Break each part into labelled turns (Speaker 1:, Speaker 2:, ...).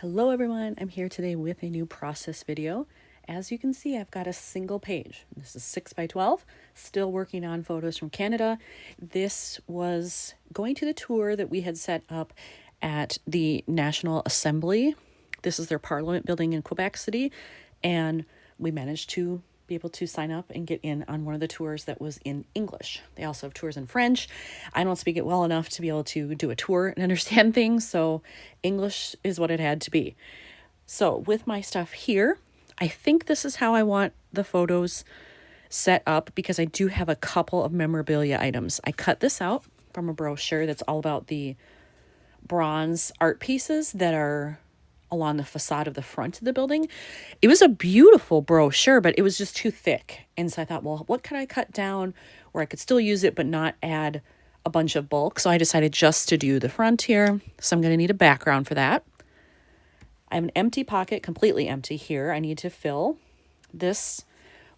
Speaker 1: Hello everyone, I'm here today with a new process video. As you can see, I've got a single page. This is 6 by 12, still working on photos from Canada. This was going to the tour that we had set up at the National Assembly. This is their Parliament building in Quebec City, and we managed to be able to sign up and get in on one of the tours that was in English. They also have tours in French. I don't speak it well enough to be able to do a tour and understand things, so English is what it had to be. So with my stuff here, I think this is how I want the photos set up because I do have a couple of memorabilia items. I cut this out from a brochure that's all about the bronze art pieces that are along the facade of the front of the building. It was a beautiful brochure, but it was just too thick. And so I thought, well, what could I cut down where I could still use it but not add a bunch of bulk? So I decided just to do the front here. So I'm going to need a background for that. I have an empty pocket, completely empty here. I need to fill. This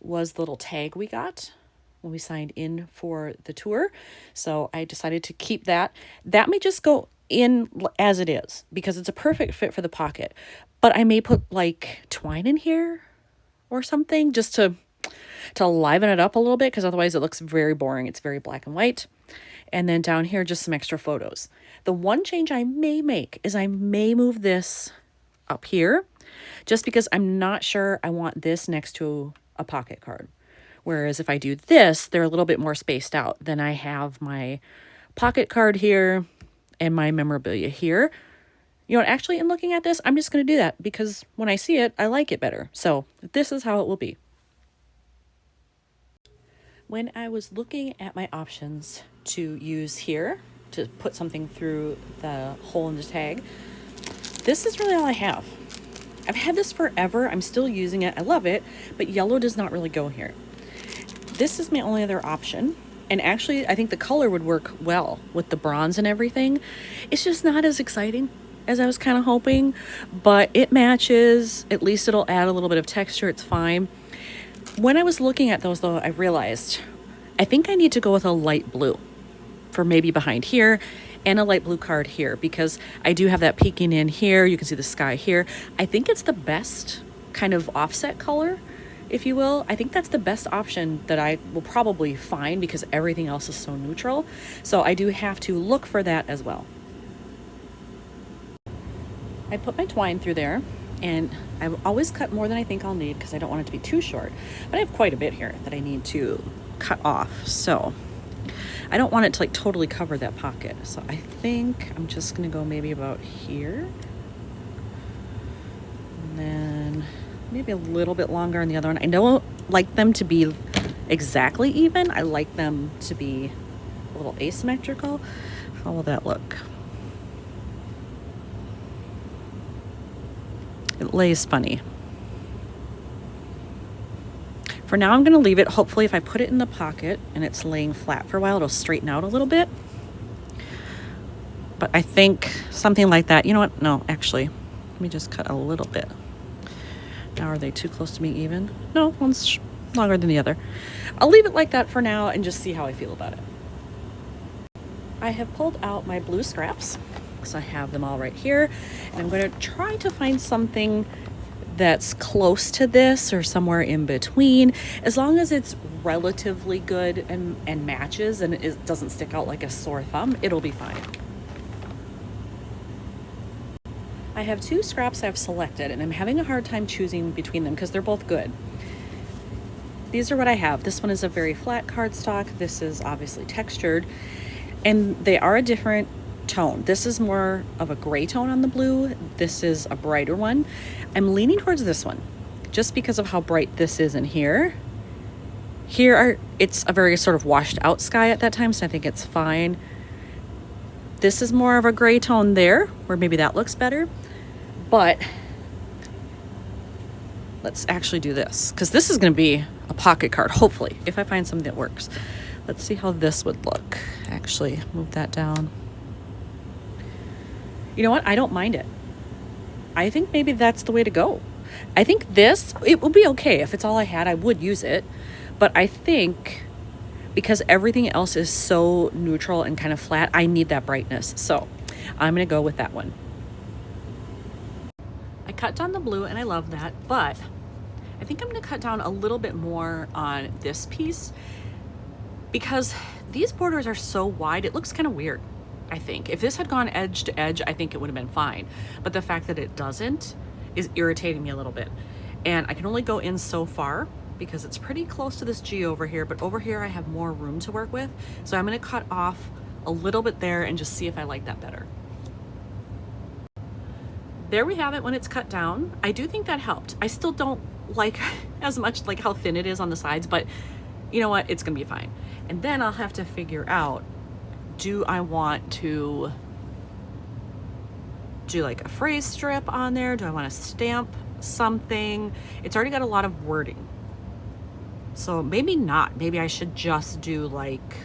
Speaker 1: was the little tag we got when we signed in for the tour. So I decided to keep that. That may just go in as it is because it's a perfect fit for the pocket, but I may put like twine in here or something just to liven it up a little bit, because otherwise it looks very boring. It's very black and white. And then down here, just some extra photos. The one change I may make is I may move this up here just because I'm not sure I want this next to a pocket card. Whereas if I do this, they're a little bit more spaced out. Then I have my pocket card here and my memorabilia here. You know, actually in looking at this, I'm just going to do that because when I see it, I like it better. So this is how it will be. When I was looking at my options to use here to put something through the hole in the tag, this is really all I have. I've had this forever. I'm still using it. I love it, but yellow does not really go here. This is my only other option. And actually, I think the color would work well with the bronze and everything. It's just not as exciting as I was kind of hoping, but it matches. At least it'll add a little bit of texture. It's fine. When I was looking at those, though, I realized I think I need to go with a light blue for maybe behind here and a light blue card here, because I do have that peeking in here. You can see the sky here. I think it's the best kind of offset color, if you will. I think that's the best option that I will probably find because everything else is so neutral. So I do have to look for that as well. I put my twine through there, and I've always cut more than I think I'll need because I don't want it to be too short. But I have quite a bit here that I need to cut off. So I don't want it to like totally cover that pocket. So I think I'm just going to go maybe about here. And then maybe a little bit longer on the other one. I don't like them to be exactly even. I like them to be a little asymmetrical. How will that look? It lays funny. For now, I'm going to leave it. Hopefully, if I put it in the pocket and it's laying flat for a while, it'll straighten out a little bit. But I think something like that. You know what? No, actually, let me just cut a little bit. Now, are they too close to me even? No, one's longer than the other. I'll leave it like that for now and just see how I feel about it. I have pulled out my blue scraps, so I have them all right here. And I'm going to try to find something that's close to this or somewhere in between. As long as it's relatively good and matches and it doesn't stick out like a sore thumb, it'll be fine. I have two scraps I've selected, and I'm having a hard time choosing between them because they're both good. These are what I have. This one is a very flat cardstock. This is obviously textured, and they are a different tone. This is more of a gray tone on the blue. This is a brighter one. I'm leaning towards this one just because of how bright this is in here. It's a very sort of washed out sky at that time, so I think it's fine. This is more of a gray tone there, where maybe that looks better. But let's actually do this, because this is going to be a pocket card, hopefully, if I find something that works. Let's see how this would look. Actually, move that down. You know what? I don't mind it. I think maybe that's the way to go. I think it would be okay. If it's all I had, I would use it. But I think because everything else is so neutral and kind of flat, I need that brightness. So I'm going to go with that one. cut down the blue and I love that, but I think I'm gonna cut down a little bit more on this piece because these borders are so wide, it looks kind of weird. I think if this had gone edge to edge, I think it would have been fine. But the fact that it doesn't is irritating me a little bit. And I can only go in so far because it's pretty close to this G over here, but over here I have more room to work with. So I'm gonna cut off a little bit there and just see if I like that better. There we have it when it's cut down. I do think that helped. I still don't like as much like how thin it is on the sides, but you know what, it's gonna be fine. And then I'll have to figure out, do I want to do like a phrase strip on there? Do I want to stamp something? It's already got a lot of wording. So maybe not. Maybe I should just do like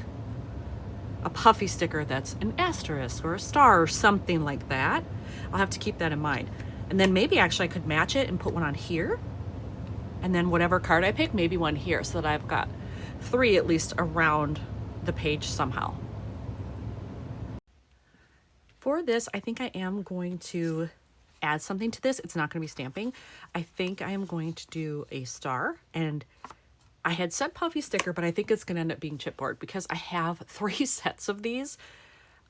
Speaker 1: a puffy sticker that's an asterisk or a star or something like that. I'll have to keep that in mind. And then maybe actually I could match it and put one on here. And then whatever card I pick, maybe one here, so that I've got 3 at least around the page somehow. For this, I think I am going to add something to this. It's not going to be stamping. I think I am going to do a star, and I had said puffy sticker, but I think it's going to end up being chipboard because I have 3 sets of these.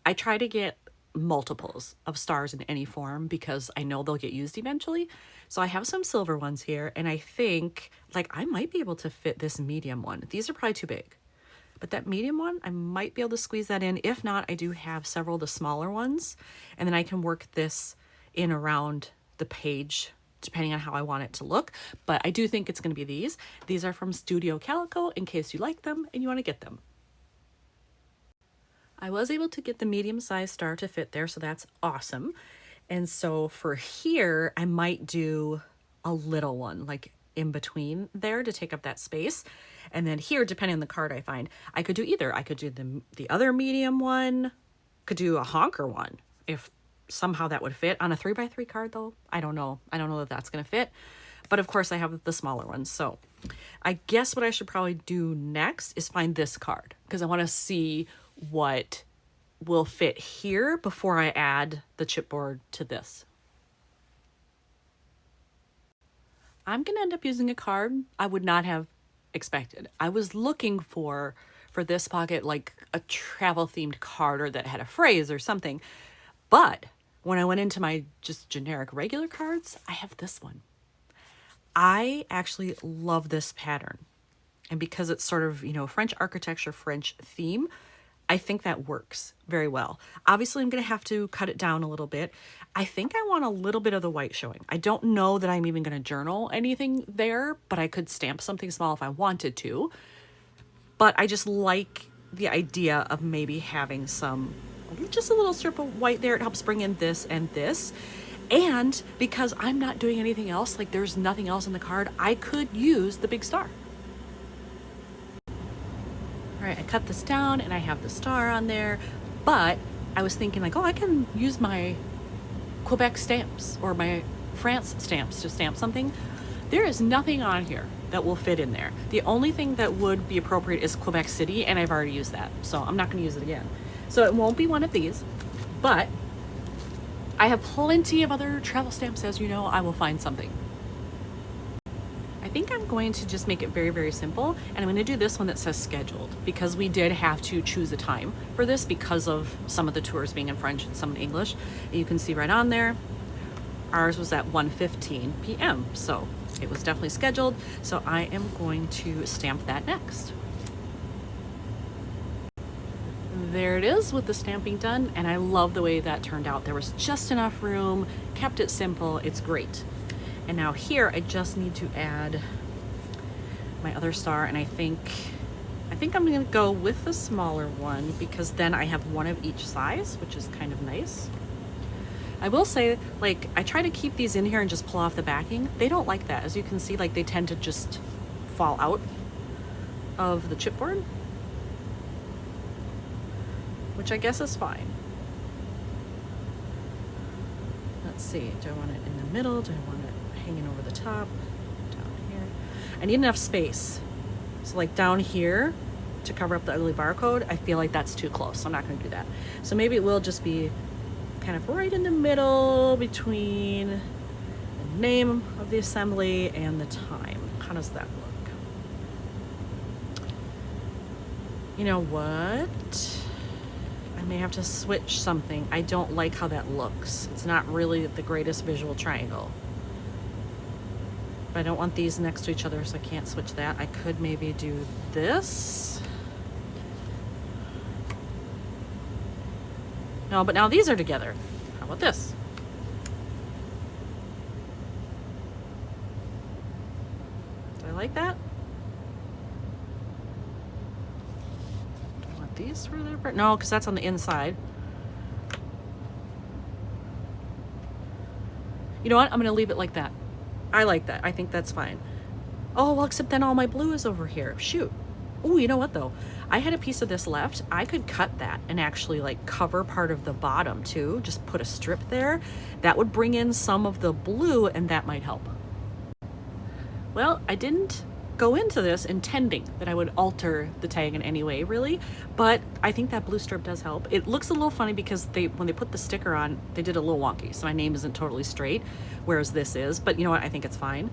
Speaker 1: I try to get multiples of stars in any form because I know they'll get used eventually. So I have some silver ones here, and I think like I might be able to fit this medium one. These are probably too big. But that medium one, I might be able to squeeze that in. If not, I do have several of the smaller ones. And then I can work this in around the page, depending on how I want it to look. But I do think it's going to be these. These are from Studio Calico, in case you like them and you want to get them. I was able to get the medium-sized star to fit there, so that's awesome. And so for here, I might do a little one, like in between there to take up that space. And then here, depending on the card I find, I could do either. I could do the other medium one, could do a honker one if somehow that would fit. On a 3x3 card though, I don't know. I don't know if that's gonna fit. But of course I have the smaller ones. So I guess what I should probably do next is find this card because I wanna see what will fit here before I add the chipboard to this. I'm gonna end up using a card I would not have expected. I was looking for this pocket like a travel themed card or that had a phrase or something. But when I went into my just generic regular cards, I have this one. I actually love this pattern. And because it's sort of, you know, French architecture, French theme, I think that works very well. Obviously, I'm going to have to cut it down a little bit. I think I want a little bit of the white showing. I don't know that I'm even going to journal anything there, but I could stamp something small if I wanted to. But I just like the idea of maybe having just a little strip of white there. It helps bring in this and this. And because I'm not doing anything else, like there's nothing else in the card, I could use the big star. All right, I cut this down and I have the star on there, but I was thinking like, oh, I can use my Quebec stamps or my France stamps to stamp something. There is nothing on here that will fit in there. The only thing that would be appropriate is Quebec City, and I've already used that, so I'm not gonna use it again. So it won't be one of these, but I have plenty of other travel stamps, as you know. I will find something. I think I'm going to just make it very, very simple. And I'm going to do this one that says scheduled because we did have to choose a time for this because of some of the tours being in French and some in English. And you can see right on there, ours was at 1:15 p.m. So it was definitely scheduled. So I am going to stamp that next. There it is with the stamping done. And I love the way that turned out. There was just enough room, kept it simple. It's great. And now here, I just need to add my other star, and I think I'm gonna go with the smaller one because then I have one of each size, which is kind of nice. I will say, like, I try to keep these in here and just pull off the backing. They don't like that. As you can see, like, they tend to just fall out of the chipboard, which I guess is fine. Let's see, do I want it in the middle? Do I want it hanging over the top? Down here. I need enough space. So like down here to cover up the ugly barcode, I feel like that's too close, so I'm not gonna do that. So maybe it will just be kind of right in the middle between the name of the assembly and the time. How does that look? You know what? I may have to switch something. I don't like how that looks. It's not really the greatest visual triangle. But I don't want these next to each other, so I can't switch that. I could maybe do this. No, but now these are together. How about this? Do I like that? Do I want these further apart? No, because that's on the inside. You know what? I'm going to leave it like that. I like that. I think that's fine. Oh, well, except then all my blue is over here. Shoot. Oh, you know what though? I had a piece of this left. I could cut that and actually like cover part of the bottom too. Just put a strip there. That would bring in some of the blue and that might help. Well, I didn't go into this intending that I would alter the tag in any way really, but I think that blue strip does help. It looks a little funny because when they put the sticker on, they did a little wonky. So my name isn't totally straight, whereas this is, but you know what? I think it's fine.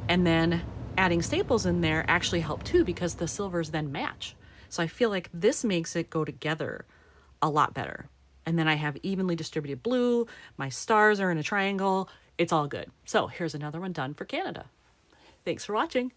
Speaker 1: And then adding staples in there actually help too because the silvers then match. So I feel like this makes it go together a lot better. And then I have evenly distributed blue. My stars are in a triangle. It's all good. So here's another one done for Canada. Thanks for watching.